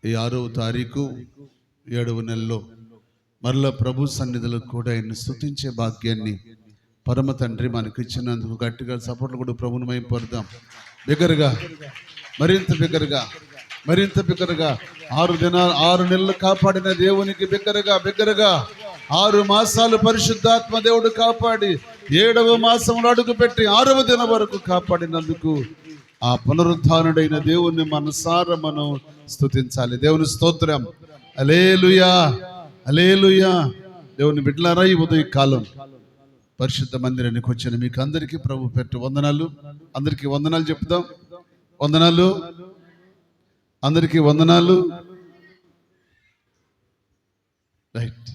ఈ 6వ తారీఖు 7వ నెలలో మరలా ప్రభు సన్నిధిలో కూడా ఆయన స్తుతించే భాగ్యాన్ని పరమ తండ్రి మనకు ఇచ్చినందుకు గట్టిగా సపోర్ట్లు కూడా ప్రభుని మైపడదాం. బిగ్గరగా, మరింత బిగ్గరగా, మరింత బిగ్గరగా. 6 నెలలు కాపాడిన దేవునికి బిగ్గరగా 6 మాసాలు పరిశుద్ధాత్మ దేవుడు కాపాడి 7వ మాసంలో అడుగుపెట్టి 6వ దినం వరకు కాపాడినందుకు ఆ పునరుద్ధానుడైన దేవుని మనసారా మనం స్తుతించాలి. దేవుని స్తోత్రం. హల్లెలూయా, హల్లెలూయా. దేవుని బిడ్డలారా, ఈ ఉదయ కాలం పరిశుద్ధ మందిరానికి వచ్చిన మీకు అందరికీ ప్రభు పెట్టు వందనాలు. అందరికీ వందనాలు చెప్తాం. వందనాలు, అందరికీ వందనాలు. రైట్.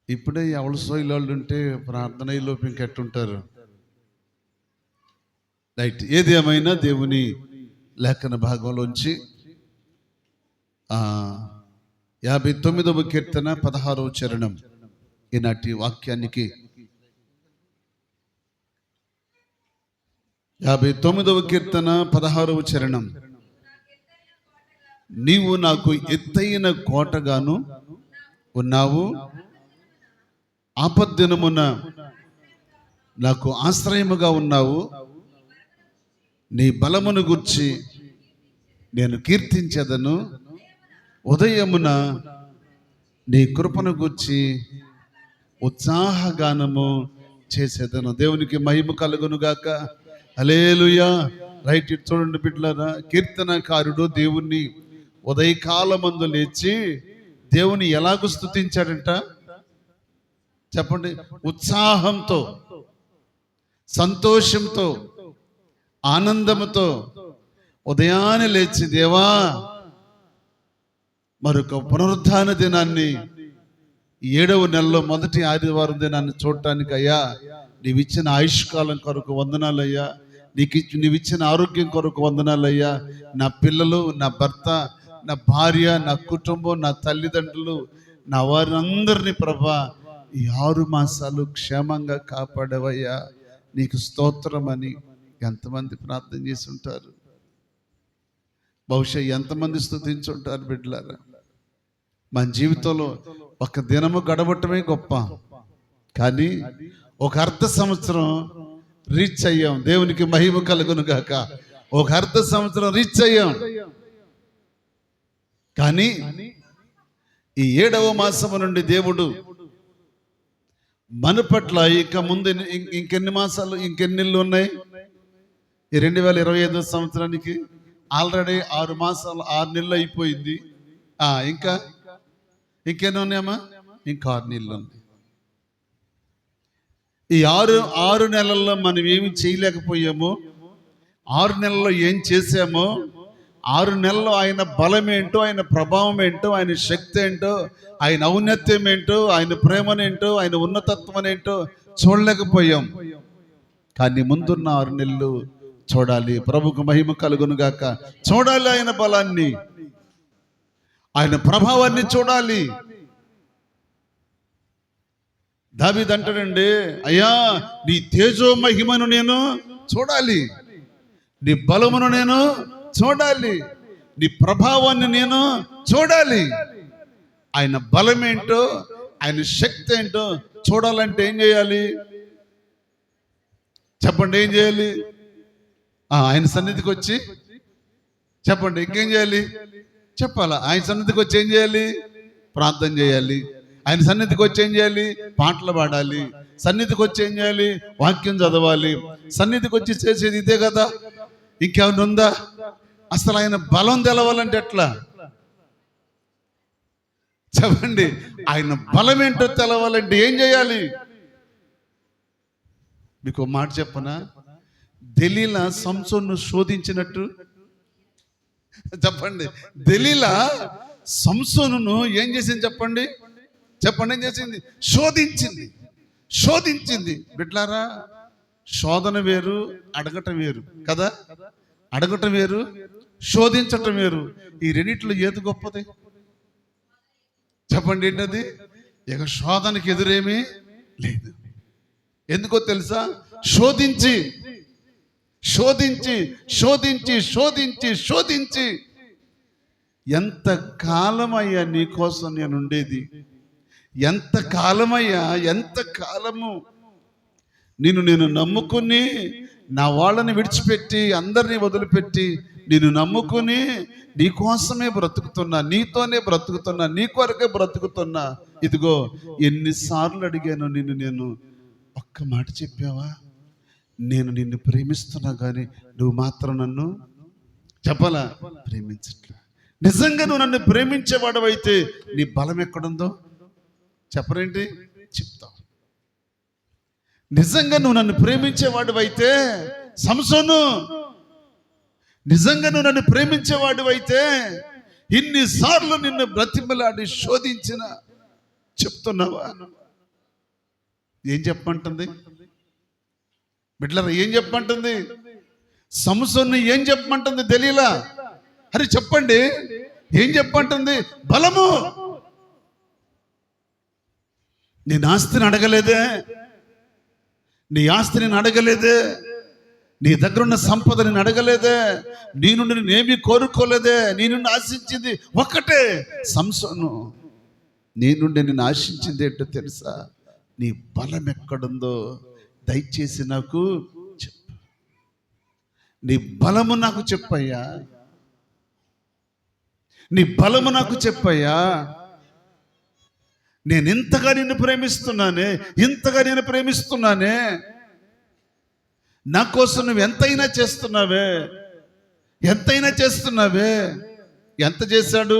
ఇప్పుడే ఎవరు సోయిలోళ్ళు ఉంటే ప్రార్థన లోపు ఇంకెట్టుంటారు. రైట్. ఏది ఏమైనా దేవుని లేఖన భాగంలోంచి 59వ కీర్తన 16వ చరణం ఈనాటి వాక్యానికి 59వ కీర్తన 16వ చరణం. నీవు నాకు ఎత్తైన కోటగాను ఉన్నావు, ఆపద్దినమున నాకు ఆశ్రయముగా ఉన్నావు. నీ బలమును గూర్చి నేను కీర్తించెదను, ఉదయమున నీ కృపను గూర్చి ఉత్సాహగానము చేసేదను. దేవునికి మహిమ కలుగును గాక. హల్లెలూయా. రైట్. చూడండి బిడ్డలారా, కీర్తనకారుడు దేవుణ్ణి ఉదయకాలమందు లేచి దేవుని ఎలాగూ స్తుతించాడంట చెప్పండి. ఉత్సాహంతో, సంతోషంతో, ఆనందంతో ఉదయాన్నే లేచి, దేవా మరొక పునరుద్ధాన దినాన్ని 7వ నెలలో మొదటి ఆదివారం దినాన్ని చూడటానికి అయ్యా నీవిచ్చిన ఆయుష్కాలం కొరకు వందనాలయ్యా. నీవిచ్చిన ఆరోగ్యం కొరకు వందనాలయ్యా. నా పిల్లలు, నా భర్త, నా భార్య, నా కుటుంబం, నా తల్లిదండ్రులు, నా వారందరినీ ప్రభా ఈ 6 మాసాలు క్షేమంగా కాపాడవయ్యా, నీకు స్తోత్రం అని ఎంతమంది ప్రార్థన చేసి ఉంటారు. బహుశా ఎంతమంది స్తుతించుంటారు బిడ్డలారా. మన జీవితంలో ఒక దినము గడవటమే గొప్ప, కానీ ఒక అర్ధ సంవత్సరం రీచ్ అయ్యాం. దేవునికి మహిమ కలుగును గాక. ఒక అర్ధ సంవత్సరం రీచ్ అయ్యాం. కానీ ఈ 7వ మాసము నుండి దేవుడు మన పట్ల ఇక ముందు ఇంకెన్ని మాసాలు, ఇంకెన్ని నెలలు ఉన్నాయి? ఈ 2025 సంవత్సరానికి ఆల్రెడీ 6 మాసాలు 6 నెలలు అయిపోయింది. ఇంకెన్ని ఉన్నాయమ్మా? ఇంకా 6 నెలలు ఉంది. ఈ 6 నెలల్లో మనం ఏమి చేయలేకపోయామో, 6 నెలల్లో ఏం చేసామో, 6 నెలల్లో ఆయన బలం ఏంటో, ఆయన ప్రభావం ఏంటో, ఆయన శక్తి ఏంటో, ఆయన ఔన్నత్యం ఏంటో, ఆయన ప్రేమనేంటో, ఆయన ఉన్నతత్వం ఏంటో చూడలేకపోయాం. కానీ ముందున్న 6 నెలలు చూడాలి. ప్రభుకు మహిమ కలుగును గాక. చూడాలి ఆయన బలాన్ని, ఆయన ప్రభావాన్ని చూడాలి. దావీదు అంటాడండి, అయ్యా నీ తేజో మహిమను నేను చూడాలి, నీ బలమును నేను చూడాలి, నీ ప్రభావాన్ని నేను చూడాలి. ఆయన బలం ఏంటో, ఆయన శక్తి ఏంటో చూడాలంటే ఏం చేయాలి చెప్పండి? ఏం చేయాలి? ఆయన సన్నిధికి వచ్చి చెప్పండి. ఇంకేం చేయాలి చెప్పాలా? ఆయన సన్నిధికి వచ్చి ఏం చేయాలి? ప్రార్థన చేయాలి. ఆయన సన్నిధికి వచ్చి ఏం చేయాలి? పాటలు పాడాలి. సన్నిధికి వచ్చి ఏం చేయాలి? వాక్యం చదవాలి. సన్నిధికి వచ్చి చేసేది ఇదే కదా. ఇంకేమైనా ఉందా? అసలు ఆయన బలం తెలవాలంటే ఎట్లా చెప్పండి? ఆయన బలం ఏంటో తెలవాలంటే ఏం చేయాలి? మీకు మాట చెప్పనా? దెలీలా సంసోన్ను శోధించినట్టు చెప్పండి. దెలీలా సంసోనును ఏం చేసింది చెప్పండి? చెప్పండి, ఏం చేసింది? శోధించింది. బిడ్లారా, శోధన వేరు, అడగటం వేరు కదా. అడగటం వేరు, శోధించటం వేరు. ఈ రెండిట్లో ఏది గొప్పది చెప్పండి? ఏంటది? ఇక శోధనకి ఎదురేమీ లేదు. ఎందుకో తెలుసా? శోధించి శోధించి శోధించి శోధించి శోధించి ఎంత కాలమయ్యా నీకోసం నేను ఉండేది, ఎంత కాలమయ్యా, ఎంత కాలము నేను నమ్ముకుని నా వాళ్ళని విడిచిపెట్టి అందరినీ వదిలిపెట్టి నేను నమ్ముకుని నీ కోసమే బ్రతుకుతున్నా, నీతోనే బ్రతుకుతున్నా, నీ కొరకే బ్రతుకుతున్నా. ఇదిగో ఎన్నిసార్లు అడిగాను నేను ఒక్క మాట చెప్పావా? నేను నిన్ను ప్రేమిస్తున్నా కానీ నువ్వు మాత్రం నన్ను చెప్పాలా ప్రేమించట్లా. నిజంగా నువ్వు నన్ను ప్రేమించేవాడవైతే నీ బలం ఎక్కడుందో చెప్పరేంటి? చెప్తావు. నిజంగా నువ్వు నన్ను ప్రేమించేవాడివైతే సంసోను, నిజంగా నువ్వు నన్ను ప్రేమించేవాడివైతే ఇన్నిసార్లు నిన్ను బ్రతిమలాడి శోధించిన చెప్తున్నావా? ఏం చెప్పమంటుంది బిడ్డలారా? ఏం చెప్పమంటుంది? సంసోను ఏం చెప్పమంటుంది తెలియలా? అరే చెప్పండి, ఏం చెప్పమంటుంది? బలము. నేను ఆస్తిని అడగలేదే, నీ ఆస్తి నేను అడగలేదే, నీ దగ్గర ఉన్న సంపద నేను అడగలేదే, నీ నుండి నేనేమీ కోరుకోలేదే, నీ నుండి ఆశించింది ఒక్కటే. సంసోను, నీ నుండి నేను ఆశించింది ఏంటో తెలుసా? నీ బలం ఎక్కడుందో దయచేసి నాకు చెప్పు. నీ బలము నాకు చెప్పయ్యా, నీ బలము నాకు చెప్పయ్యా. నేను ఇంతగా నిన్ను ప్రేమిస్తున్నానే, ఇంతగా నేను ప్రేమిస్తున్నానే, నా కోసం నువ్వు ఎంతైనా చేస్తున్నావే, ఎంతైనా చేస్తున్నావే. ఎంత చేశాడు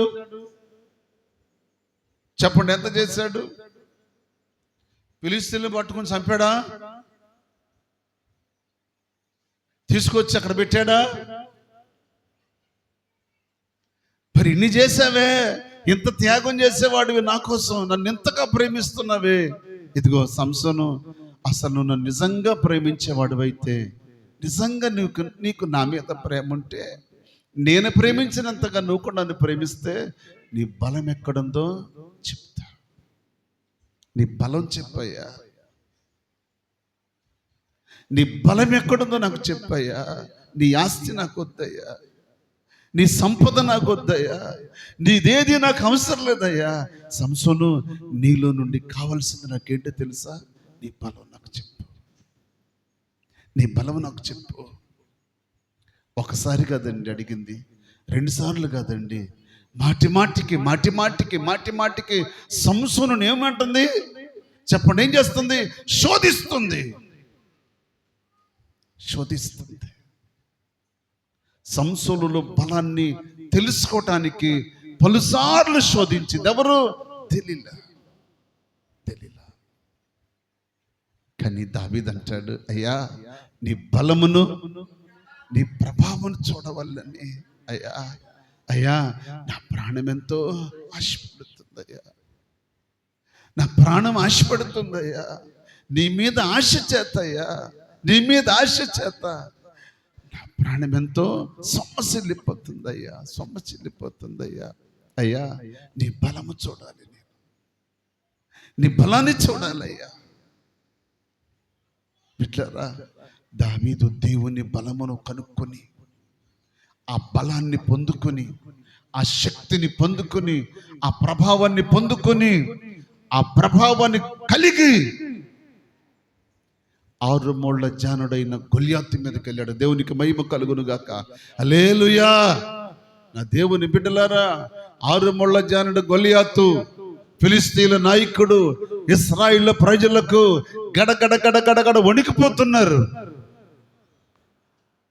చెప్పండి? ఎంత చేశాడు? ఫిలిష్తీయులను పట్టుకుని చంపాడా? తీసుకొచ్చి అక్కడ పెట్టాడా? మరి ఇన్ని చేసావే, ఇంత త్యాగం చేసేవాడివి నా కోసం, నన్ను ఎంతగా ప్రేమిస్తున్నావే. ఇదిగో సంసోను, అసలు నువ్వు నన్ను నిజంగా ప్రేమించేవాడివైతే, నిజంగా నీకు నా మీద ప్రేమ ఉంటే, నేను ప్రేమించినంతగా నువ్వు కూడా నన్ను ప్రేమిస్తే నీ బలం ఎక్కడుందో చెప్తా. నీ బలం చెప్పయ్యా, నీ బలం ఎక్కడుందో నాకు చెప్పయ్యా. నీ ఆస్తి నాకు వద్దయ్యా, నీ సంపద నాకు వద్దయ్యా, నీదేది నాకు అవసరం లేదయ్యా. సంసోను, నీలో నుండి కావాల్సింది నాకేంటో తెలుసా? నీ బలం నాకు చెప్పు, నీ బలం నాకు చెప్పు. ఒకసారి కాదండి అడిగింది, 2 సార్లు కాదండి, మాటి మాటికి సంసోను ఏమంటుంది చెప్పండి? ఏం చేస్తుంది? శోధిస్తుంది. సంసోనులో బలాన్ని తెలుసుకోవటానికి పలుసార్లు శోధించింది. ఎవరు? తెలియలా. కానీ దావీదు అంటాడు, అయ్యా నీ బలమును నీ ప్రభావమును చూడవల్లని అయ్యా నా ప్రాణం ఎంతో ఆశపడుతుందయ్యా, నా ప్రాణం ఆశపడుతుందయ్యా, నీ మీద ఆశ చేతయ్యా, నీ మీద ఆశ చేత నా ప్రాణం ఎంతో సొమ్మసిల్లిపోతుందయ్యా. అయ్యా నీ బలము చూడాలి, నీ బలాన్ని చూడాలయ్యా. బిడ్డలారా, దావీదు దేవుని బలమును కనుక్కొని, ఆ బలాన్ని పొందుకొని, ఆ శక్తిని పొందుకొని, ఆ ప్రభావాన్ని పొందుకొని, ఆ ప్రభావాన్ని కలిగి 6 మూళ్ళ జానుడైన గొల్యాతు మీదకి వెళ్ళాడు. దేవునికి మహిమ కలుగును గాక. హల్లెలూయా. నా దేవుని బిడ్డలారా, 6 మూళ్ళ జానుడు గొల్యాతు, ఫిలిష్తీయుల నాయకుడు, ఇశ్రాయేలు ప్రజలకు గడగడ వణికిపోతున్నారు.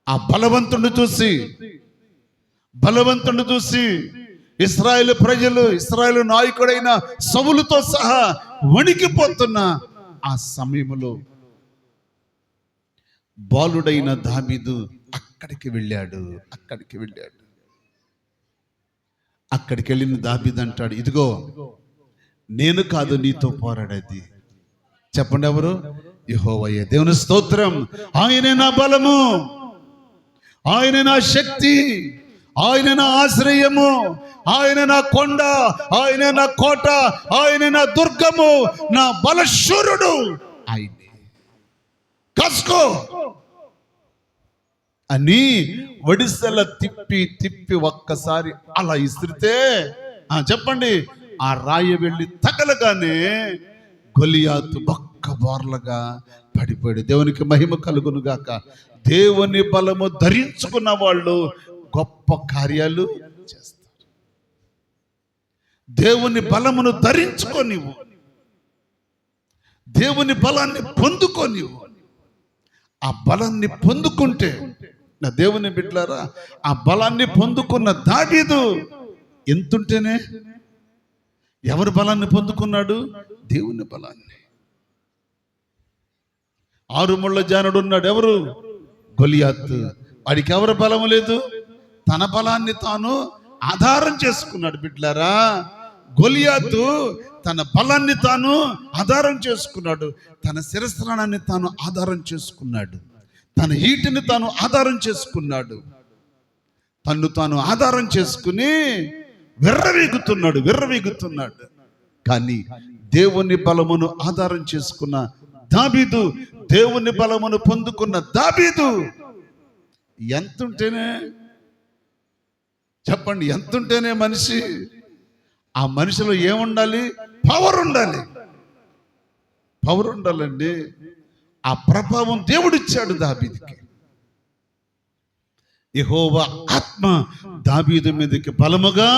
ఆ బలవంతుడిని చూసి ఇశ్రాయేలు ప్రజలు, ఇశ్రాయేలు నాయకుడైన సౌలుతో సహా వణికిపోతున్న ఆ సమయంలో బాలుడైన దావీదు అక్కడికి వెళ్ళాడు. అక్కడికి వెళ్ళిన దావీదు అంటాడు, ఇదిగో నేను కాదు నీతో పోరాడేది. చెప్పండి ఎవరు? యెహోవాయే. దేవుని స్తోత్రం. ఆయనే నా బలము, ఆయన నా శక్తి, ఆయన నా ఆశ్రయము, ఆయన నా కొండ, ఆయన నా కోట, ఆయన నా దుర్గము, నా బలశూరుడు ఆయనే. కాసుకో, అని వడిసెల తిప్పి తిప్పి ఒక్కసారి అలా ఇసిరితే చెప్పండి, ఆ రాయి వెళ్ళి తగలగానే గొలియాతు బొక్క బోర్లగా పడిపోయాడు. దేవునికి మహిమ కలుగును గాక. దేవుని బలము ధరించుకున్న వాళ్ళు గొప్ప కార్యాలు చేస్తారు. దేవుని బలమును ధరించుకోనివ్వు, దేవుని బలాన్ని పొందుకోనివ్వు. ఆ బలాన్ని పొందుకుంటే, నా దేవుని బిడ్డలారా, ఆ బలాన్ని పొందుకున్న దావీదు ఎంతుంటేనే, ఎవరి బలాన్ని పొందుకున్నాడు? దేవుని బలాన్ని. 6 ముళ్ళ జానుడు ఉన్నాడు, ఎవరు? గొలియాతు. వాడికి ఎవరి బలము లేదు, తన బలాన్ని తాను ఆధారం చేసుకున్నాడు. బిడ్డలారా, గొలియాతు తన బలాన్ని తాను ఆధారం చేసుకున్నాడు, తన శిరస్త్రాణాన్ని తాను ఆధారం చేసుకున్నాడు, తన ఈటిని తాను ఆధారం చేసుకున్నాడు. తన్ను తాను ఆధారం చేసుకుని విర్రవీగుతున్నాడు. కానీ దేవుని బలమును ఆధారం చేసుకున్న దావీదు, దేవుని బలమును పొందుకున్న దావీదు ఎంతుంటేనే, చెప్పండి, ఎంతుంటేనే మనిషి, ఆ మనిషిలో ఏముండాలి? పవర్ ఉండాలి. పవర్ ఉండాలండి. ఆ ప్రభావం దేవుడిచ్చాడు దావీదుకి. యెహోవా ఆత్మ దావీదు మీదకి బలముగా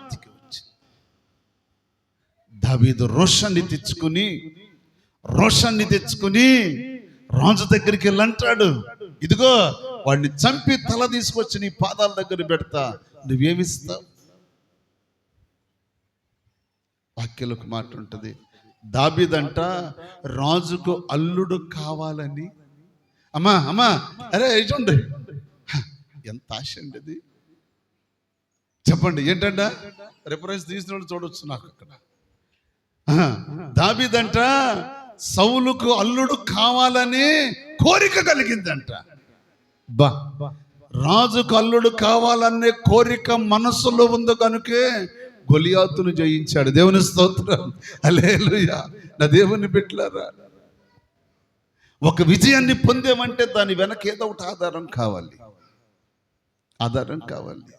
దిగి వచ్చింది. దావీదు రోషాన్ని తెచ్చుకుని రాజు దగ్గరికి వెళ్ళి అంటాడు, ఇదిగో వాడిని చంపి తల తీసుకొచ్చి నీ పాదాల దగ్గర పెడతా, నువ్వేమిస్తావు? వాక్యలకు మాట ఉంటుంది, దావీదంట రాజుకు అల్లుడు కావాలని. అమ్మా అరే చూడండి, ఎంత ఆశ అండి అది. చెప్పండి ఏంటంట? రిఫరెన్స్ తీసిన చూడొచ్చు నాకు అక్కడ. దావీదంట సౌలుకు అల్లుడు కావాలని కోరిక కలిగిందంట. రాజుకు అల్లుడు కావాలనే కోరిక మనసులో ఉంది కనుకే గొలియాతును జయించాడు. దేవుని స్తోత్రం, హల్లెలూయా. నా దేవుని బిడ్డలారా, ఒక విజయాన్ని పొందేమంటే దాని వెనక ఏదో ఒకటి ఆధారం కావాలి. ఆధారం కావాలండి.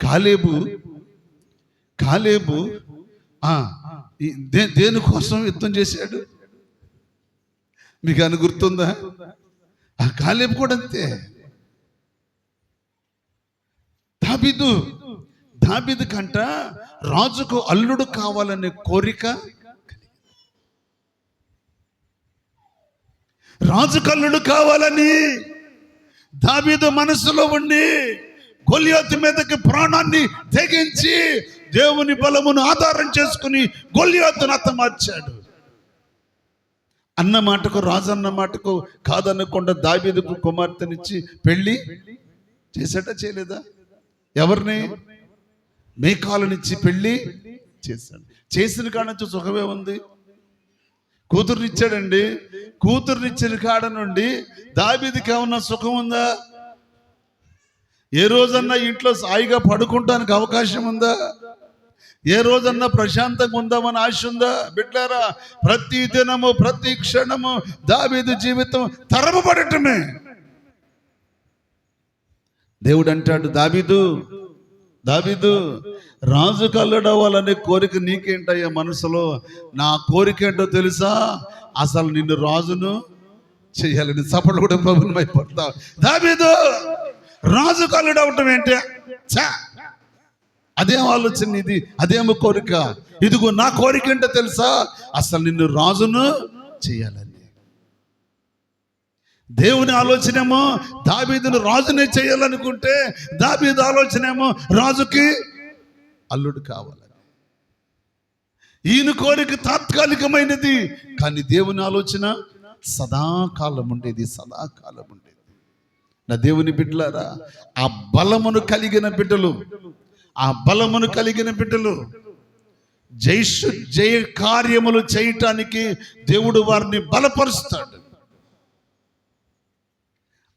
కాలేబు దేనికోసం యుద్ధం చేశాడు? మీకు అని గుర్తుందా? ఆ కాలేబు కూడా అంతే. దావీదు కంట రాజుకు అల్లుడు కావాలనే కోరిక, రాజుకు అల్లుడు కావాలని దావీదు మనసులో ఉండి గొలియాతు మీదకి ప్రాణాన్ని తెగించి దేవుని బలమును ఆధారం చేసుకుని గొలియాతును హతమార్చాడు. అన్న మాటకు, రాజు అన్న మాటకు కాదనకుండా దావీదుకు కుమార్తెనిచ్చి పెళ్లి చేశాడా చేయలేదా? ఎవరిని? మీకాలునిచ్చి పెళ్లి చేశాడు. చేసిన కాడ నుంచి సుఖమే ఉంది. కూతురునిచ్చాడండి. కూతురునిచ్చిన కాడ నుండి దావీదుకి ఏమన్నా సుఖం ఉందా? ఏ రోజన్నా ఇంట్లో సాయిగా పడుకుంటానికి అవకాశం ఉందా? ఏ రోజన్నా ప్రశాంతంగా ఉందామని ఆశ ఉందా? బిడ్డలారా, ప్రతి దినము ప్రతి క్షణము దావీదు జీవితం తరమబడటమే. దేవుడు అంటాడు, దావీదు రాజు కల్లుడవ్వాలనే కోరిక నీకేంటయ్యా మనసులో? నా కోరిక ఏంటో తెలుసా? అసలు నిన్ను రాజును చెయ్యాలని. చప్పట్లు కూడా ప్రభుత్వం అయిపోతావు. దావీదు రాజు కల్లుడవటం ఏంటి? అదేం ఆలోచన ఇది, అదేమో కోరిక. ఇదిగో నా కోరిక ఏంటో తెలుసా? అసలు నిన్ను రాజును చెయ్యాలని. దేవుని ఆలోచనేమో దావీదును రాజునే చేయాలనుకుంటే, దావీదు ఆలోచనేమో రాజుకి అల్లుడు కావాలని. ఈయన కోరిక తాత్కాలికమైనది, కానీ దేవుని ఆలోచన సదాకాలం ఉండేది. నా దేవుని బిడ్డలారా, ఆ బలమును కలిగిన బిడ్డలు జయ కార్యములు చేయటానికి దేవుడు వారిని బలపరుస్తాడు.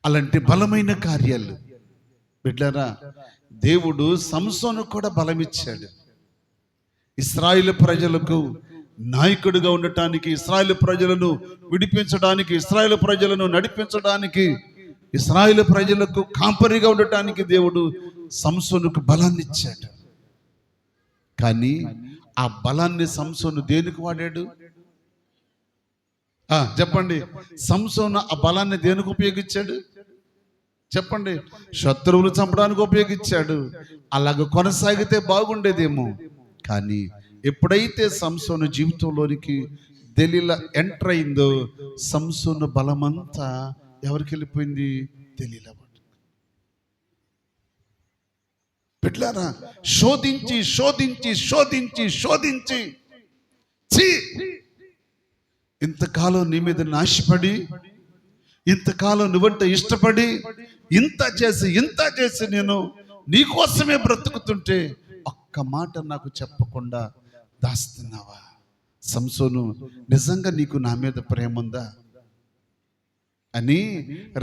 అలాంటి బలమైన కార్యాలు బిడ్డలారా, దేవుడు సంసోను కూడా బలమిచ్చాడు. ఇశ్రాయేలు ప్రజలకు నాయకుడిగా ఉండటానికి, ఇశ్రాయేలు ప్రజలను విడిపించడానికి, ఇశ్రాయేలు ప్రజలను నడిపించడానికి, ఇశ్రాయేలు ప్రజలకు కాపరిగా ఉండటానికి దేవుడు సంసోనుకు బలాన్ని ఇచ్చాడు. కానీ ఆ బలాన్ని సంసోను దేనికి వాడాడు? చెప్పండి. సంసోను ఆ బలాన్ని దేనికి ఉపయోగించాడు? చెప్పండి. శత్రువులు చంపడానికి ఉపయోగించాడు. అలాగ కొనసాగితే బాగుండేదేమో. కానీ ఎప్పుడైతే సంసోను జీవితంలోనికి దెలీలా ఎంటర్ అయిందో, సంసోను బలమంతా ఎవరికి వెళ్ళిపోయింది? దెలీలా. బిడ్డలారా, శోధించి శోధించి శోధించి శోధించి ఇంతకాలం నీ మీద నాశపడి, ఇంతకాలం నువ్వంటే ఇష్టపడి, ఇంత చేసి నేను నీకోసమే బ్రతుకుతుంటే ఒక్క మాట నాకు చెప్పకుండా దాస్తున్నావా? సంసోను, నిజంగా నీకు నా మీద ప్రేమ ఉందా అని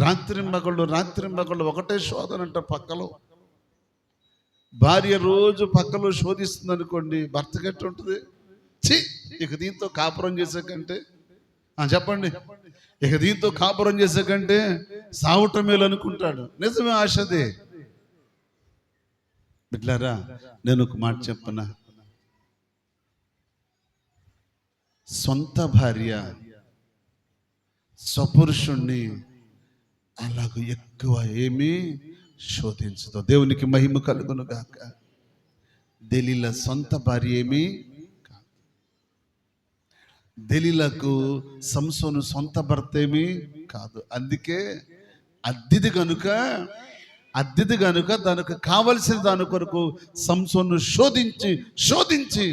రాత్రింబగళ్ళు ఒకటే శోధన అంట. పక్కలో భార్య రోజు పక్కలో శోధిస్తుంది అనుకోండి, భర్తకి ఎట్లా ఉంటుంది? ఇక దీంతో కాపురం చేసే కంటే, చెప్పండి, ఇక దీంతో కాపురం చేసే కంటే సావటం మేలు అనుకుంటాడు. నిజమే, ఆశదే. బిడ్డలారా, నేను ఒక మాట చెప్పనా? సొంత భార్య స్వపురుషుణ్ణి అలాగ ఎక్కువ ఏమీ శోధించదు. దేవునికి మహిమ కలుగును గాక. దెలీలా సొంత భార్య ఏమీ కాదు. దెలీలాకు సంసోను సొంత భర్త ఏమీ కాదు. అందుకే అద్దెది కనుక దానికి కావలసిన దాని కొరకు సంసోను శోధించి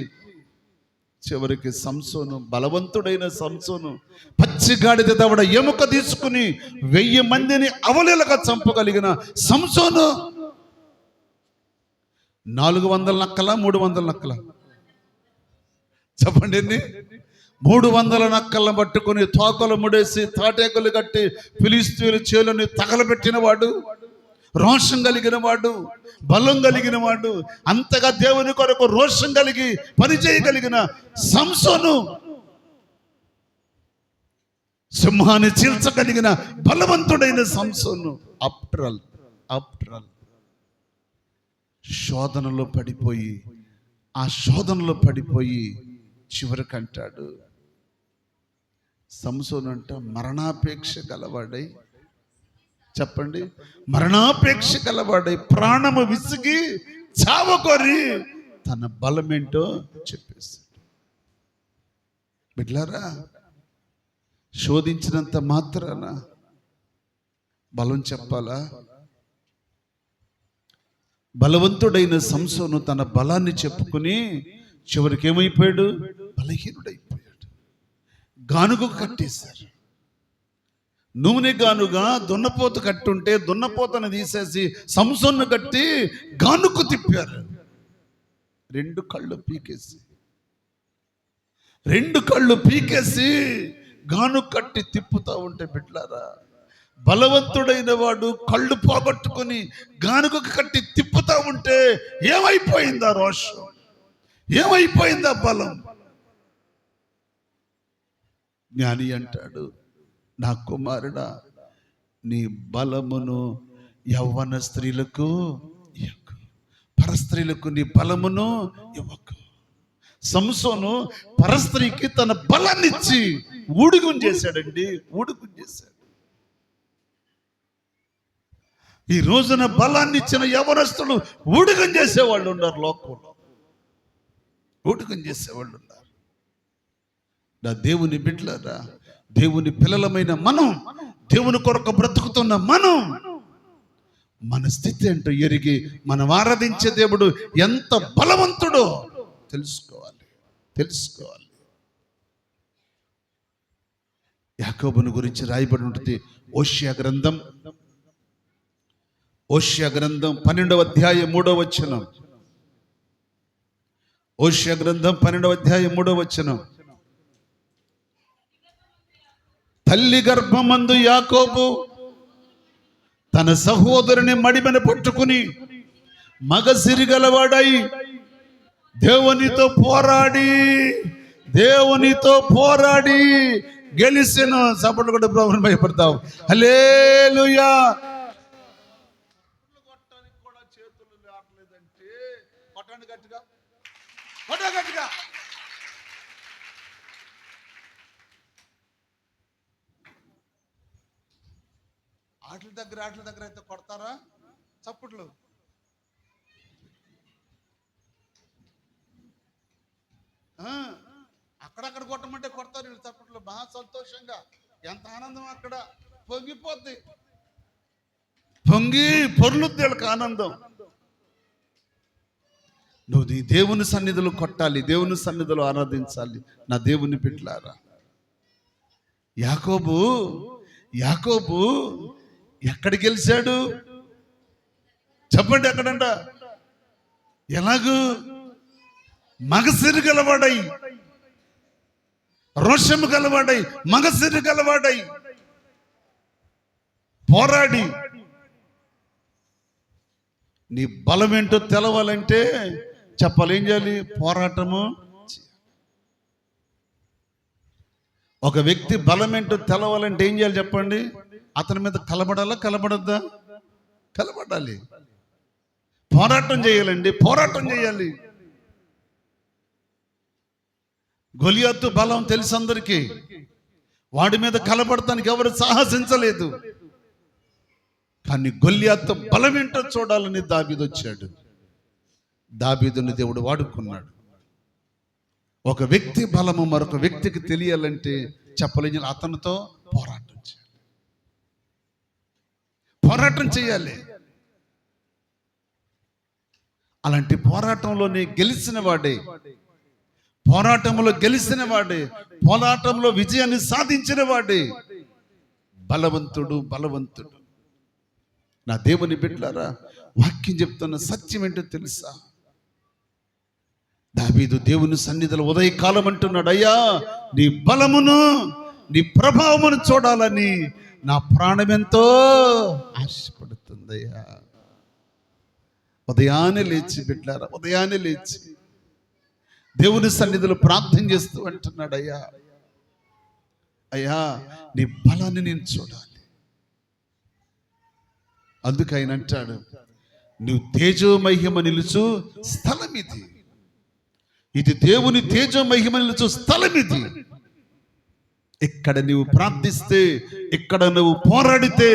చివరికి సంసోను, బలవంతుడైన సంసోను, పచ్చిగాడిద దవడ ఎముక తీసుకుని 1000 మందిని అవలీలగా చంపగలిగిన సంసోను 400 నక్కల 300 నక్కల? చెప్పండి, ఎన్ని? 300 నక్కలను పట్టుకుని తోకలు ముడేసి తాటేకలు కట్టి ఫిలిష్తీయుల చేలుని తగలబెట్టిన వాడు, రోషం కలిగిన వాడు, బలం కలిగిన వాడు, అంతగా దేవుని కొరకు రోషం కలిగి పనిచేయగలిగిన సంసోను, సింహాన్ని చీల్చగలిగిన బలవంతుడైన సంసోను ఆఫ్టర్ ఆల్ శోధనలో పడిపోయి చివరికంటాడు. సంసోను అంట మరణాపేక్ష గలవాడై, చెప్పండి, మరణాపేక్ష గలవాడై ప్రాణము విసిగి చావకొరి తన బలమేంటో చెప్పేస్తాడు. బిడ్డలారా, శోధించినంత మాత్రాన బలం చెప్పాలా? బలవంతుడైన సంసోను తన బలాన్ని చెప్పుకుని చివరికి ఏమైపోయాడు? బలహీనుడైపోయాడు. గానుగ కట్టేశారు. నూనె గానుగా దున్నపోత కట్టుంటే దున్నపోతను తీసేసి సంసోను కట్టి గానుకు తిప్పారు. 2 కళ్ళు పీకేసి గాను కట్టి తిప్పుతా ఉంటే, బిడ్డలారా, బలవంతుడైన వాడు కళ్ళు పోగొట్టుకుని గానుకు కట్టి తిప్పుతా ఉంటే ఏమైపోయిందా రోషం? ఏమైపోయిందా బలం? జ్ఞాని అంటాడు, నా కుమారుడా, నీ బలమును యవ్వన స్త్రీలకు ఇవ్వకు, పరస్త్రీలకు నీ బలమును ఇవ్వకు. సంసోను పరస్త్రీకి తన బలాన్ని ఇచ్చి ఊడుగుం చేశాడండి. ఈ రోజున బలాన్ని ఇచ్చిన యవనస్తులు ఊడుగం చేసేవాళ్ళు ఉన్నారు లోకంలో. నా దేవుని బిడ్డలారా, దేవుని పిల్లలమైన మనం, దేవుని కొరకు బ్రతుకుతున్న మనం, మన స్థితి ఏంటో ఎరిగి మనం ఆరాధించే దేవుడు ఎంత బలవంతుడో తెలుసుకోవాలి. యాకోబును గురించి రాయబడి ఉంటుంది. ఓషియా గ్రంథం 12వ అధ్యాయం 3వ వచనం. ఓషియా గ్రంథం 12వ అధ్యాయం 3వ వచనం. తల్లి గర్భమందు యాకోబు తన సహోదరుని మడిమెన పట్టుకుని మగ సిరిగలవాడై దేవునితో పోరాడి దేవునితో పోరాడి గెలిచెను. చప్పట్లు కూడా ప్రభువుని భయపడతాం. హల్లెలూయా. కొట్టడానికి కూడా చేతులు లేవట్లేదంటే కొట్టండి గట్టిగా, కొట్ట గట్టిగా. ఆటల దగ్గర అయితే కొడతారా చప్పట్లు? అక్కడక్కడ కొట్టమంటే కొడతారు వీళ్ళు చప్పట్లు. బాగా సంతోషంగా, ఎంత ఆనందం అక్కడ పొంగిపోద్ది, పొంగి పొర్లుద్ది వాళ్ళకి ఆనందం. నువ్వు నీ దేవుని సన్నిధిలో కొట్టాలి, దేవుని సన్నిధిలో ఆరాధించాలి. నా దేవుని బిడ్డలారా, యాకోబు ఎక్కడ గెలిచాడు చెప్పండి? ఎక్కడంట? ఎలాగూ మగసిరి గలవాడై, రోషము గలవాడై, మగసిరి గలవాడై పోరాడి. నీ బలం ఏంటో తెలవాలంటే చెప్పాలి, ఏం చేయాలి? పోరాటము. ఒక వ్యక్తి బలం ఏంటో తెలవాలంటే ఏం చేయాలి చెప్పండి? అతని మీద కలబడద్దా? కలబడాలి. పోరాటం చేయాలండి, పోరాటం చేయాలి. గొలియాతు బలం తెలుసు అందరికీ. వాడి మీద కలబడటానికి ఎవరు సాహసించలేదు. కానీ గొలియాతు బలం ఏంటో చూడాలని దావీదు వచ్చాడు. దావీదుని దేవుడు వాడుకున్నాడు. ఒక వ్యక్తి బలము మరొక వ్యక్తికి తెలియాలంటే చెప్పలేని అతనితో పోరాటం చేయాలి. అలాంటి పోరాటంలోనే గెలిచిన వాడే, పోరాటంలో విజయాన్ని సాధించిన వాడే బలవంతుడు. నా దేవుని బిడ్డలారా, వాక్యం చెప్తున్న సత్యం ఏంటో తెలుసా? దావీదు దేవుని సన్నిధిలో ఉదయకాలం అంటున్నాడు, అయ్యా నీ బలమును నీ ప్రభావమును చూడాలని నా ప్రాణం ఎంతో ఆశపడుతుందయ్యా. ఉదయాన్నే లేచి బిడ్డలారా, ఉదయాన్నే లేచి దేవుని సన్నిధిలో ప్రార్థన చేస్తూ అంటున్నాడు, అయ్యా నీ బలాన్ని నేను చూడాలి. అందుకు ఆయన అంటాడు, నువ్వు తేజోమహిమ నిలుచు స్థలం ఇది దేవుని తేజోమహిమ నిలుచు స్థలం ఇది. ఇక్కడ నువ్వు ప్రార్థిస్తే, ఇక్కడ నువ్వు పోరాడితే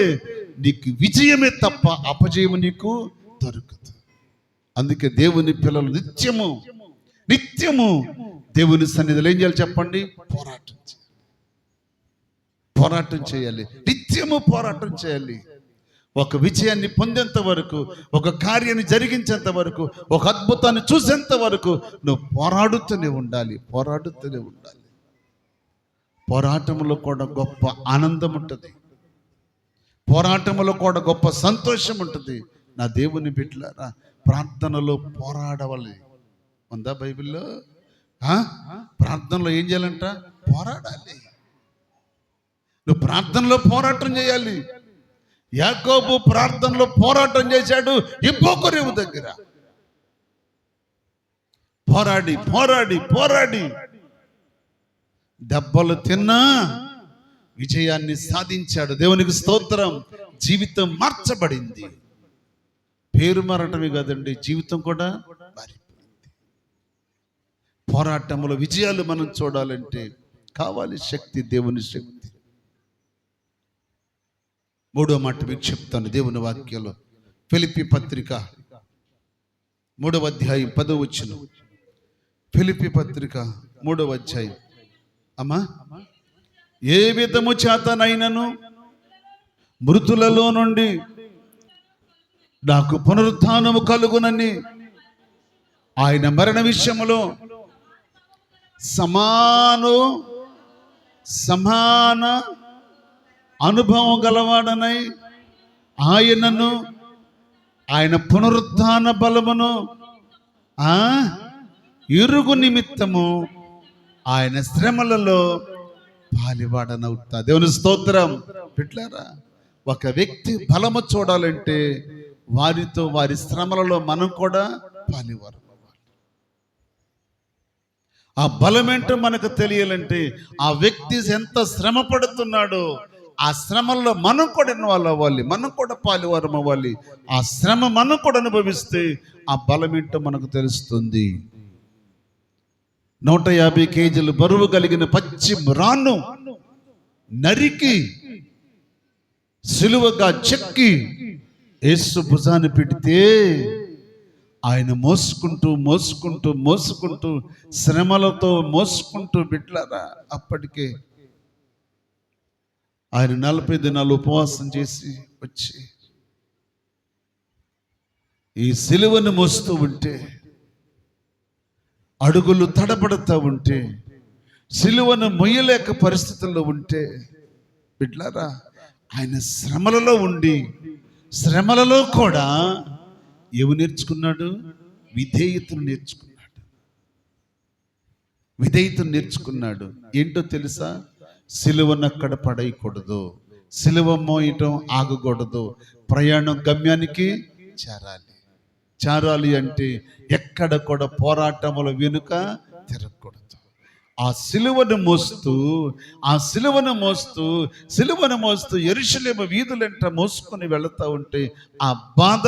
నీకు విజయమే తప్ప అపజయము నీకు దొరకదు. అందుకే దేవుని పిల్లలు నిత్యము దేవుని సన్నిధిలో ఏం చేయాలి చెప్పండి? పోరాటం చేయాలి. నిత్యము పోరాటం చేయాలి. ఒక విజయాన్ని పొందేంత వరకు, ఒక కార్యాన్ని జరిగించేంత వరకు, ఒక అద్భుతాన్ని చూసేంత వరకు నువ్వు పోరాడుతూనే ఉండాలి. పోరాటంలో కూడా గొప్ప ఆనందం ఉంటుంది, పోరాటంలో కూడా గొప్ప సంతోషం ఉంటుంది. నా దేవుని బిడ్డలారా, ప్రార్థనలో పోరాడవాలి. ఉందా బైబిల్లో? ప్రార్థనలో ఏం చేయాలంట? పోరాడాలి. నువ్వు ప్రార్థనలో పోరాటం చేయాలి. యాకోబు ప్రార్థనలో పోరాటం చేశాడు యెహోవా దగ్గర. పోరాడి దెబ్బలు తిన్నా విజయాన్ని సాధించాడు. దేవునికి స్తోత్రం. జీవితం మార్చబడింది. పేరు మారటమే కాదండి, జీవితం కూడా మారిపోయింది. పోరాటంలో విజయాలు మనం చూడాలంటే కావాలి శక్తి, దేవుని శక్తి. మూడో మాట మీకు చెప్తాను దేవుని వాక్యంలో. ఫిలిప్పీ పత్రిక 3వ అధ్యాయం 10వ వచనం. ఫిలిప్పీ పత్రిక 3వ అధ్యాయం. అమ్మా, ఏ విధము చేతనైనను మృతులలో నుండి నాకు పునరుత్థానము కలుగునని ఆయన మరణ విషయములో సమాన అనుభవం గలవాడనై ఆయనను, ఆయన పునరుత్థాన బలమును ఇరుగు నిమిత్తము ఆయన శ్రమలలో పాలివాడనవుతా. దేవుని స్తోత్రం. బిడ్డలారా, ఒక వ్యక్తి బలము చూడాలంటే వారితో వారి శ్రమలలో మనం కూడా పాలివారు. ఆ బలమేంటో మనకు తెలియాలంటే ఆ వ్యక్తి ఎంత శ్రమ పడుతున్నాడో ఆ శ్రమల్లో మనం కూడా ఇన్వాల్వ్ అవ్వాలి, మనం కూడా పాలువారం అవ్వాలి. ఆ శ్రమ మనం కూడా అనుభవిస్తే ఆ బలమేంటో మనకు తెలుస్తుంది. 150 కేజీలు బరువు కలిగిన పచ్చి రాను నరికి సిలువగా చెక్కి యేసు భుజాన్ని పెడితే ఆయన మోసుకుంటూ మోసుకుంటూ మోసుకుంటూ శ్రమలతో మోసుకుంటూ బిడ్డలారా, అప్పటికే ఆయన 40 దినాలు ఉపవాసం చేసి వచ్చి ఈ సిలువను మోస్తూ ఉంటే, అడుగులు తడబడుతూ ఉంటే, సిలువను మొయ్యలేక పరిస్థితుల్లో ఉంటే బిడ్డలారా, ఆయన శ్రమలలో ఉండి శ్రమలలో కూడా ఏమి నేర్చుకున్నాడు? విధేయతను నేర్చుకున్నాడు. విధేయతను నేర్చుకున్నాడు. ఏంటో తెలుసా? సిలువను అక్కడ పడేయకూడదు, సిలువ మోయటం ఆగకూడదు, ప్రయాణం గమ్యానికి చేరాలి అంటే ఎక్కడ కూడా పోరాటముల వెనుక తిరగకూడదు. ఆ సిలువను మోస్తూ యెరూషలేము వీధులంట మోసుకొని వెళుతూ ఉంటే ఆ బాధ,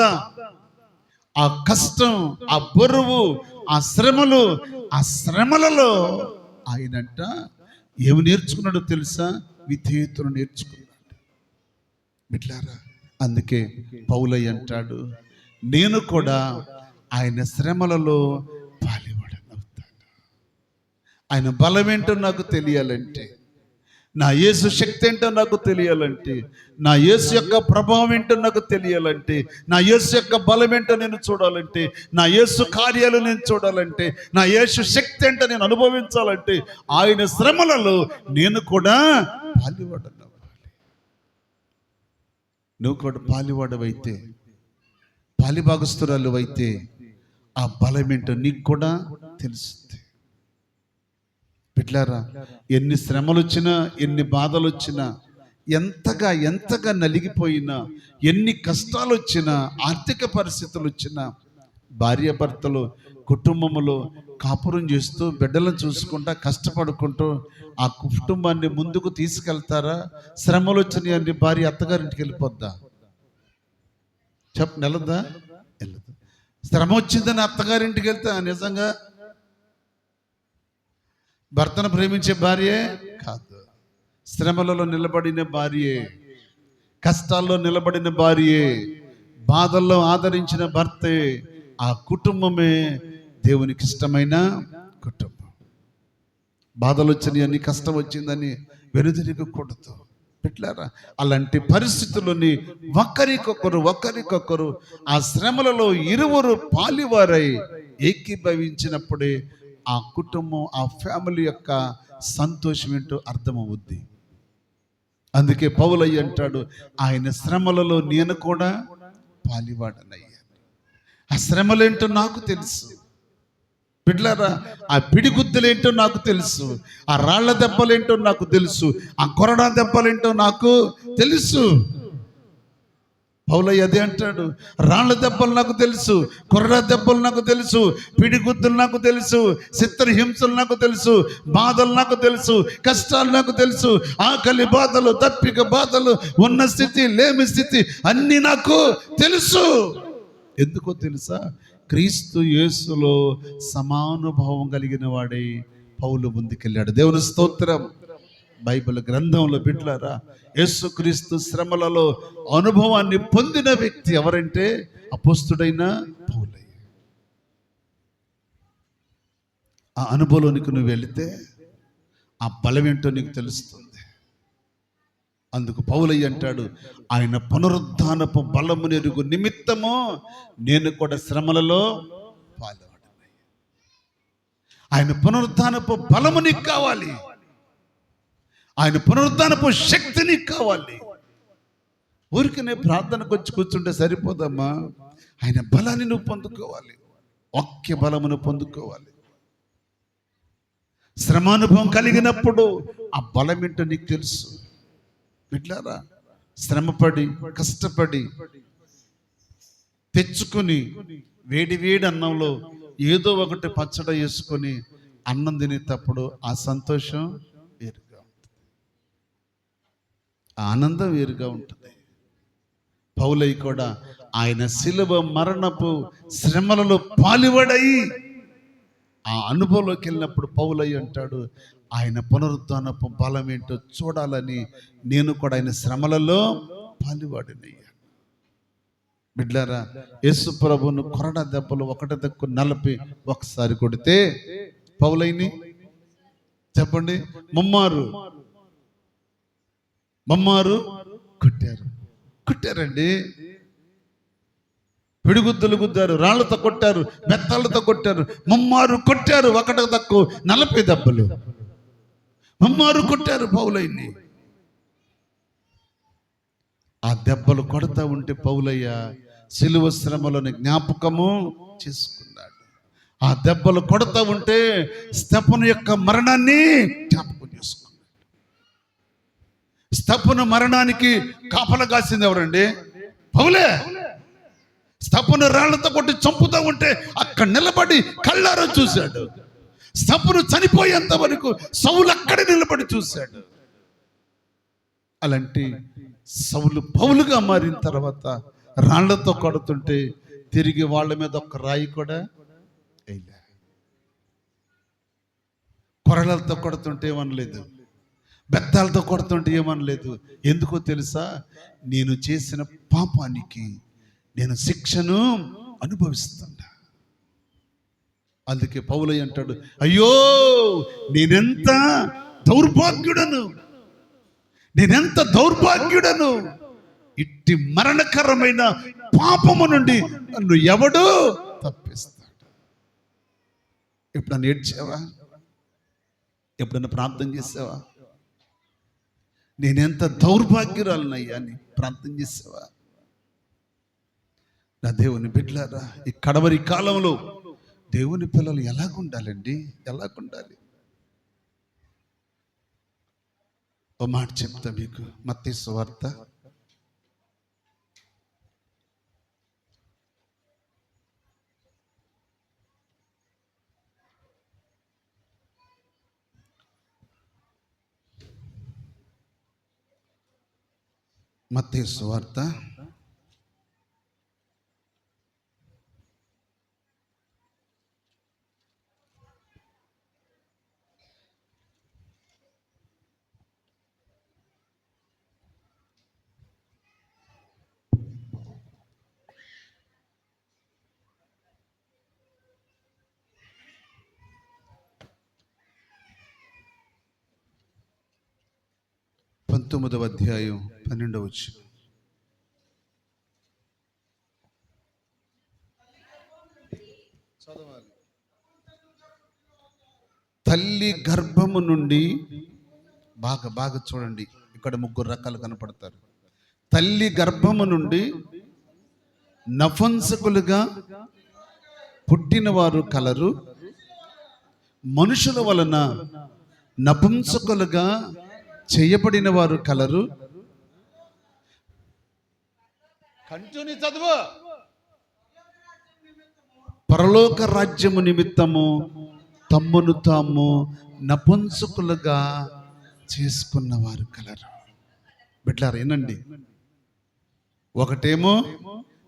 ఆ కష్టం, ఆ బరువు, ఆ శ్రమలలో ఆయనంట ఏమి నేర్చుకున్నాడో తెలుసా? విధేయతను నేర్చుకున్నాడు. బిడ్డలారా, అందుకే పౌలయ్య అంటాడు, నేను కూడా ఆయన శ్రమలలో పాలివాడనవుతాను. ఆయన బలమేంటో నాకు తెలియాలంటే, నా యేసు శక్తి ఏంటో నాకు తెలియాలంటే, నా యేసు యొక్క ప్రభావం ఏంటో నాకు తెలియాలంటే, నా యేసు యొక్క బలం ఏంటో నేను చూడాలంటే, నా యేసు కార్యాలు నేను చూడాలంటే, నా యేసు శక్తి ఏంటో నేను అనుభవించాలంటే, ఆయన శ్రమలలో నేను కూడా పాలివాడనవ్వాలి. నువ్వు కూడా పాలివాడవైతే, పాలిభాగస్తురాలు అయితే ఆ బలం ఏంటో నీకు కూడా తెలుస్తుంది. బిడ్డలారా, ఎన్ని శ్రమలు వచ్చినా, ఎన్ని బాధలు వచ్చినా, ఎంతగా నలిగిపోయినా, ఎన్ని కష్టాలు వచ్చినా, ఆర్థిక పరిస్థితులు వచ్చినా, భార్యాభర్తలు కుటుంబములో కాపురం చేస్తూ బిడ్డలను చూసుకుంటా కష్టపడుకుంటూ ఆ కుటుంబాన్ని ముందుకు తీసుకెళ్తారా? శ్రమలు వచ్చినాయని భార్య అత్తగారింటికి వెళ్ళిపోద్దా? వెళ్ళదా? వెళ్ళదు. శ్రమ వచ్చిందని అత్తగారింటికి వెళ్తా నిజంగా భర్తను ప్రేమించే భార్యే కాదు, శ్రమలలో నిలబడిన భార్యే, కష్టాల్లో నిలబడిన భార్యే, బాధల్లో ఆదరించిన భర్తే. ఆ కుటుంబమే దేవునికి ఇష్టమైన కుటుంబం. బాధలు వచ్చినాయని, కష్టం వచ్చిందని వెనుదిరగకూడదు. పెట్టారా? అలాంటి పరిస్థితుల్లోని ఒకరికొకరు ఆ శ్రమలలో ఇరువురు పాలివారై ఏకీభవించినప్పుడే ఆ కుటుంబం, ఆ ఫ్యామిలీ యొక్క సంతోషం ఏంటో అర్థమవుద్ది. అందుకే పౌలయ్య అంటాడు, ఆయన శ్రమలలో నేను కూడా పాలివాడనయ్యాను. ఆ శ్రమలేంటో నాకు తెలుసు. బిడ్డలారా, ఆ పిడిగుద్దులేంటో నాకు తెలుసు, ఆ రాళ్ల దెబ్బలేంటో నాకు తెలుసు, ఆ కొరడా దెబ్బలేంటో నాకు తెలుసు. పౌలయ్య అదే అంటాడు, రాళ్ల దెబ్బలు నాకు తెలుసు, కొరడా దెబ్బలు నాకు తెలుసు, పిడిగుద్దులు నాకు తెలుసు, చిత్రహింసలు నాకు తెలుసు, బాధలు నాకు తెలుసు, కష్టాలు నాకు తెలుసు, ఆకలి బాధలు, తప్పిక బాధలు, ఉన్న స్థితి, లేమి స్థితి అన్నీ నాకు తెలుసు. ఎందుకో తెలుసా? క్రీస్తు యేసులో సమానుభావం కలిగిన వాడే పౌలు ముందుకెళ్ళాడు. దేవుని స్తోత్రం. బైబిల్ గ్రంథంలో బిడ్డలారా, యేసుక్రీస్తు శ్రమలలో అనుభవాన్ని పొందిన వ్యక్తి ఎవరంటే అపోస్తుడైన పౌలయ్య. ఆ అనుభవంలోనికి నువ్వు వెళితే ఆ బలం ఏంటో నీకు తెలుస్తుంది. అందుకు పౌలయ్య అంటాడు, ఆయన పునరుద్ధానపు బలము నెరుగు నిమిత్తము నేను కూడా శ్రమలలో పాల్గొన్నాను. ఆయన పునరుద్ధానపు బలము నీకు కావాలి, ఆయన పునరుద్ధానపు శక్తి నీకు కావాలి. ఊరికనే ప్రార్థనకు వచ్చి కూర్చుంటే సరిపోదమ్మా. ఆయన బలాన్ని నువ్వు పొందుకోవాలి, వాక్య బలమును పొందుకోవాలి. శ్రమానుభవం కలిగినప్పుడు ఆ బలం ఏంటో నీకు తెలుసు. బిడ్డలారా, శ్రమపడి కష్టపడి తెచ్చుకొని వేడి వేడి అన్నంలో ఏదో ఒకటి పచ్చడి వేసుకొని అన్నం తినేటప్పుడు ఆ సంతోషం వేరుగా ఉంటుంది, ఆ ఆనందం వేరుగా ఉంటుంది. పౌలయ్య కూడా ఆయన శిలువ మరణపు శ్రమలలో పాలువడై ఆ అనుభవంలోకి వెళ్ళినప్పుడు పౌలయ్య అంటాడు, ఆయన పునరుద్ధానపు బలం ఏంటో చూడాలని నేను కూడా ఆయన శ్రమలలో పాలువాడినయ్యా. బిడ్లారా, యేసు ప్రభువును కొరడా దెబ్బలు ఒకటి దక్కు 40 ఒకసారి కొడితే పౌలయ్యని చెప్పండి మమ్మారు కొట్టారండి. పిడిగుద్దులు గుద్దారు, రాళ్లతో కొట్టారు, బెత్తాలతో కొట్టారు, ముమ్మారు కొట్టారు. ఒకటి తక్కువ 40 దెబ్బలు ముమ్మారు కొట్టారు పౌలయ్యని. ఆ దెబ్బలు కొడతా ఉంటే పౌలయ్య శిలువ శ్రమలోని జ్ఞాపకము చేసుకున్నాడు. ఆ దెబ్బలు కొడతా ఉంటే స్తెఫను యొక్క మరణాన్ని జ్ఞాపకం చేసుకున్నాడు. స్తెఫను మరణానికి కాపలా కాసింది ఎవరండి? పౌలే. స్తెఫను రాళ్లతో కొట్టి చంపుతూ ఉంటే అక్కడ నిలబడి కళ్ళారా చూశాడు. స్తెఫను చనిపోయేంత వరకు సౌలు అక్కడే నిలబడి చూశాడు. అలాంటి సౌలు పౌలుగా మారిన తర్వాత రాళ్లతో కొడుతుంటే తిరిగి వాళ్ళ మీద ఒక్క రాయి కూడా వేయలే. కొరలతో కొడుతుంటే ఏమనలేదు, బెత్తాలతో కొడుతుంటే ఏమనలేదు. ఎందుకో తెలుసా? నేను చేసిన పాపానికి నేను శిక్షను అనుభవిస్తున్నా. అందుకే పౌలయ్య అంటాడు, అయ్యో నేనెంత దౌర్భాగ్యుడను, ఇట్టి మరణకరమైన పాపము నుండి నన్ను ఎవడు తప్పిస్తాడు. ఎప్పుడన్నా ఏడ్చావా? ఎప్పుడన్నా ప్రార్థన చేసావా? నేనెంత దౌర్భాగ్యురాలనయ్యా అని ప్రార్థన చేసావా? నా దేవుని బిడ్డలారా, ఈ కడవరి కాలంలో దేవుని పిల్లలు ఎలాగుండాలండి? ఎలాగుండాలి? ఓ మాట చెప్తా మీకు. మత్తయి సువార్త 19వ అధ్యాయం 12వ వచనం. తల్లి గర్భము నుండి, బాగా చూడండి, ఇక్కడ 3 రకాలు కనపడతారు. తల్లి గర్భము నుండి నపుంసకులుగా పుట్టిన వారు కలరు, మనుషుల వలన నపుంసకులుగా చేయబడిన వారు కలరు. కంటిన్యూ చదువు. పరలోక రాజ్యము నిమిత్తము తమ్మును తాము నపుంసకులుగా చేసుకున్న వారు కలరు. బిడ్డలారా ఏనండి, ఒకటేమో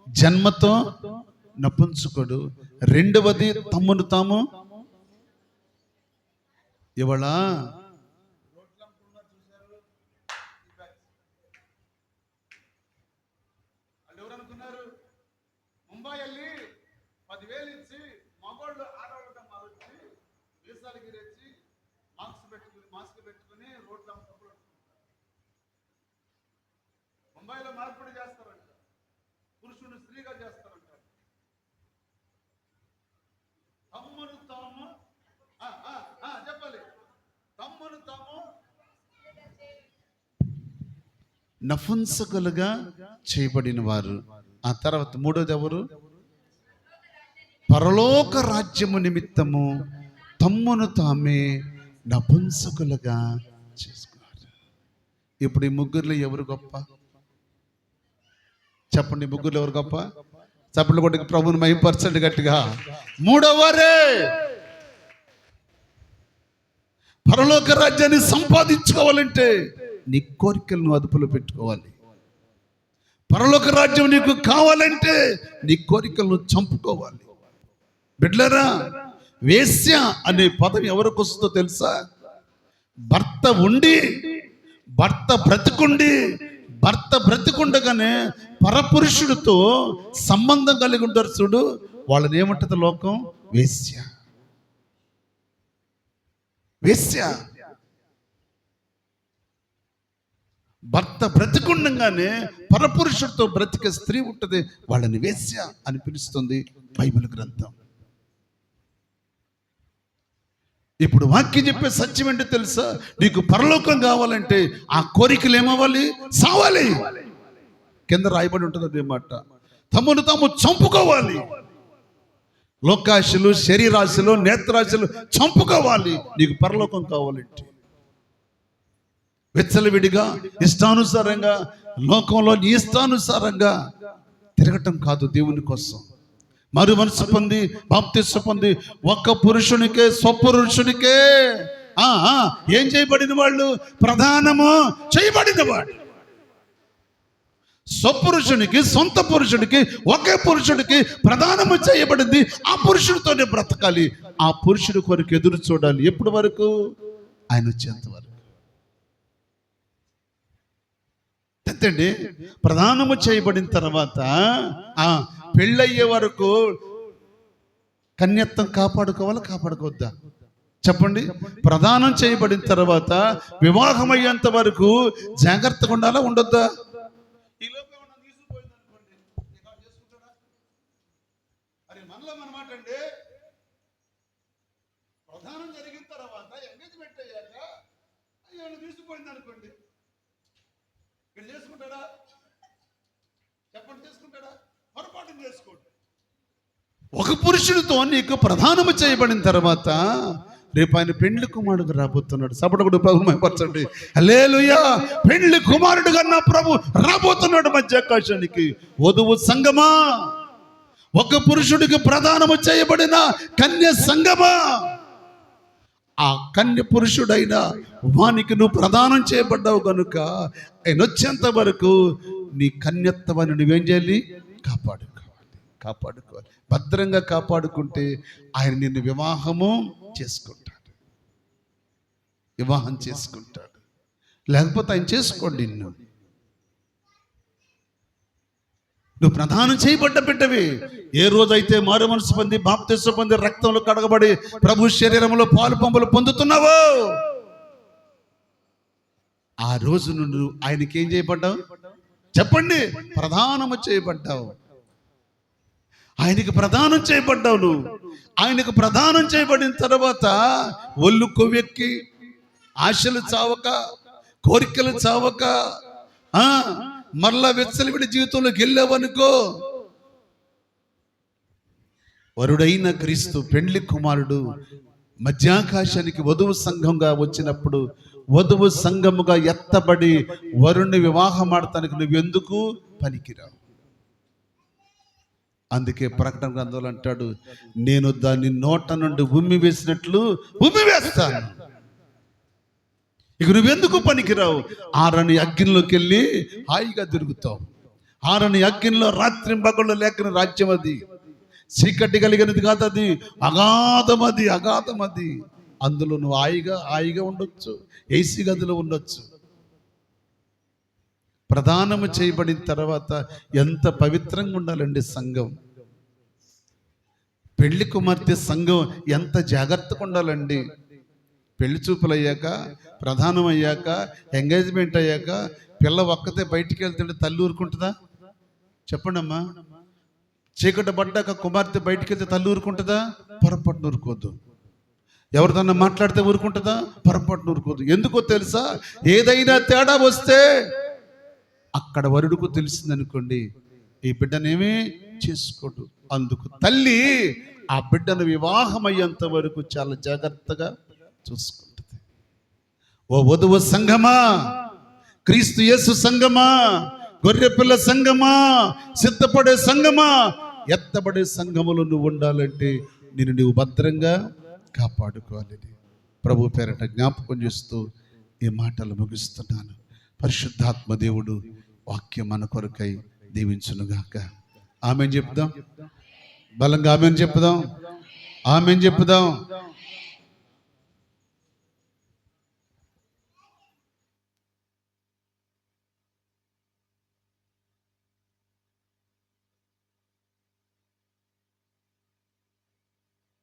జన్మతో నపుంసకుడు, రెండవది తమ్మును తాము. ఇవాళ ముంబై వెళ్ళి 10,000 ఇచ్చి మగోళ్ళు ఆడవాళ్ళతో మారొచ్చి వీసాలకి రెచ్చి మాస్క్ పెట్టుకుని రోడ్లు అమ్ముకుంటారు. ముంబైలో మార్పిడి చేస్తారంట, పురుషుని స్త్రీగా చేస్తారంట. తమ్మును తాము చెప్పాలి, తమ్మును తాము నపుంసకులుగా చేయబడిన వారు. ఆ తర్వాత మూడోది ఎవరు? పరలోక రాజ్యము నిమిత్తము తమ్మును తామే నపుంసకులుగా చేసుకున్నారు. ఇప్పుడు ఈ ముగ్గురులో ఎవరు గొప్ప? చెప్పండి, ముగ్గురులో ఎవరు గొప్ప? చప్పట్లు కొట్టి ప్రభువుని మహిమపరచండి గట్టిగా. మూడవరే పరలోక రాజ్యాన్ని సంపాదించుకోవాలంటే నీ కోరికలను అదుపులో పెట్టుకోవాలి. పరలోక రాజ్యం నీకు కావాలంటే నీ కోరికలను చంపుకోవాలి. బిడ్డలారా, వేశ్య అనే పదం ఎవరికి వస్తుందో తెలుసా? భర్త ఉండి, భర్త బ్రతికుండగానే పరపురుషుడితో సంబంధం కలిగి ఉంటారు చూడు, వాళ్ళని ఏమంటుంది లోకం? వేశ్య. భర్త బ్రతికుండగానే పరపురుషుడితో బ్రతికే స్త్రీ ఉంటుంది, వాళ్ళని వేశ్య అని పిలుస్తుంది బైబిల్ గ్రంథం. ఇప్పుడు వాక్యం చెప్పే సత్యం ఏంటో తెలుసా? నీకు పరలోకం కావాలంటే ఆ కోరికలు ఏమవ్వాలి? సావాలి. కింద రాయబడి ఉంటుంది అన్నమాట, తమను తాము చంపుకోవాలి. లోకాశలు, శరీరాశలు, నేత్రాశలు చంపుకోవాలి నీకు పరలోకం కావాలంటే. విచ్చలవిడిగా ఇష్టానుసారంగా లోకంలో నీ ఇష్టానుసారంగా తిరగటం కాదు దేవుని కోసం. మరు మనసు పొంది బాప్తిస్మ పొంది ఒక్క పురుషునికే, స్వపురుషునికే ఏం చేయబడిన వాళ్ళు? ప్రధానము చేయబడిన వాడు. స్వపురుషునికి, సొంత పురుషుడికి, ఒకే పురుషుడికి ప్రధానము చేయబడింది. ఆ పురుషుడితోనే బ్రతకాలి. ఆ పురుషుడి కొరకు ఎదురు చూడాలి. ఎప్పటి వరకు? ఆయన వచ్చేంత వరకు. అంతేండి. ప్రధానము చేయబడిన తర్వాత పెళ్ళయ్యే వరకు కన్యత్వం కాపాడుకోవాలా, కాపాడుకోవద్దా? చెప్పండి. ప్రదానం చేయబడిన తర్వాత వివాహం అయ్యేంత వరకు జాగ్రత్తగా ఉండాలా, ఉండొద్దా? ప్రధానం జరిగిన తర్వాత ఎంగేజ్మెంట్ అయ్యాక తీసుకుపోయింది అనుకోండి, ఇక్కడ చేసుకుంటాడా? చెప్పండి, చేసుకుంటాడా? పొరపాటు చేసుకోండి. ఒక పురుషుడితో నీకు ప్రధానము చేయబడిన తర్వాత రేపు ఆయన పెండ్లి కుమారుడు రాబోతున్నాడు. సపడకుడు ప్రభు మహిమపరచండి. హల్లెలూయా. పెండ్లి కుమారుడు కన్నా ప్రభు రాబోతున్నాడు మధ్యాకాశానికి. వధువు సంగమా, ఒక పురుషుడికి ప్రధానము చేయబడిన కన్య సంగమా, ఆ కన్య పురుషుడైన వానికి నువ్వు ప్రదానం చేయబడ్డావు కనుక ఆయన వచ్చేంత వరకు నీ కన్యత్వాన్ని నువ్వేం చేయాలి? కాపాడుకోవాలి. భద్రంగా కాపాడుకుంటే ఆయన నిన్ను వివాహం చేసుకుంటాడు. లేకపోతే ఆయన చేసుకోండి. నువ్వు ప్రధానం చేయబడ్డ బిడ్డవి. ఏ రోజైతే మారు మనసు పొంది బాప్తిస్మ పొంది రక్తంలో కడగబడి ప్రభు శరీరంలో పాలు పంపులు పొందుతున్నావో ఆ రోజు నువ్వు ఆయనకి ఏం చేయబడ్డావు? చెప్పండి. ప్రధానము చేయబడ్డావు. ఆయనకి ప్రదానం చేయబడ్డావు. నువ్వు ఆయనకు ప్రదానం చేయబడిన తర్వాత ఒళ్ళు కొవ్వెక్కి ఆశలు చావక, కోరికలు చావక మరలా వెచ్చలివిడి జీవితంలోకి వెళ్ళావనుకో, వరుడైన క్రీస్తు పెండ్లి కుమారుడు మధ్యాకాశానికి వధువు సంఘంగా వచ్చినప్పుడు వధువు సంఘముగా ఎత్తబడి వరుణ్ణి వివాహం ఆడటానికి నువ్వెందుకు పనికిరావు? అందుకే ప్రకటన గ్రంథంలో అంటాడు, నేను దాన్ని నోట నుండి ఉమ్మి వేసినట్లు ఉమ్మి వేస్తాను. ఇక నువ్వెందుకు పనికిరావు? ఆరని అగ్నిలోకి వెళ్ళి హాయిగా తిరుగుతావు. ఆరని అగ్నిలో రాత్రి పగళ్ళు లేకని రాజ్యం అది. చీకటి కలిగినది కాదు, అది అగాధం అది. అందులో నువ్వు హాయిగా ఉండొచ్చు, ఏసీ గదిలో ఉండొచ్చు. ప్రదానము చేయబడిన తర్వాత ఎంత పవిత్రంగా ఉండాలండి సంఘం. పెళ్లి కుమార్తె సంఘం ఎంత జాగ్రత్తగా ఉండాలండి. పెళ్లి చూపులు అయ్యాక, ప్రధానం అయ్యాక, ఎంగేజ్మెంట్ అయ్యాక పిల్ల ఒక్కతే బయటికి వెళ్తుంటే తల్లి ఊరుకుంటుందా? చెప్పండి అమ్మా. చీకటి పడ్డాక కుమార్తె బయటికి వెళ్తే తల్లి ఊరుకుంటుందా? పొరపాటున ఊరుకోద్దు. ఎవరిదన్నా మాట్లాడితే ఊరుకుంటుందా? పొరపాటున ఊరుకోద్దు. ఎందుకో తెలుసా? ఏదైనా తేడా వస్తే అక్కడ వరుడుకు తెలిసిందనుకోండి, ఈ బిడ్డనేమీ చేసుకోడు. అందుకు తల్లి ఆ బిడ్డను వివాహం అయ్యేంత వరకు చాలా జాగ్రత్తగా చూసుకుంటుంది. ఓ వధువు సంఘమా, క్రీస్తు యేసు సంఘమా, గొర్రెపిల్ల సంఘమా, సిద్ధపడే సంఘమా, ఎత్తబడే సంఘములో నువ్వు ఉండాలంటే నిన్ను నువ్వు భద్రంగా కాపాడుకోవాలి. ప్రభు పేరట జ్ఞాపకం చేస్తూ ఈ మాటలు ముగిస్తున్నాను. పరిశుద్ధాత్మ దేవుడు వాక్యం మన కొరకై దీవించునుగాక. ఆమెన్ చెప్దాం, బలంగా ఆమెన్ చెప్దాం, ఆమెన్ చెప్దాం.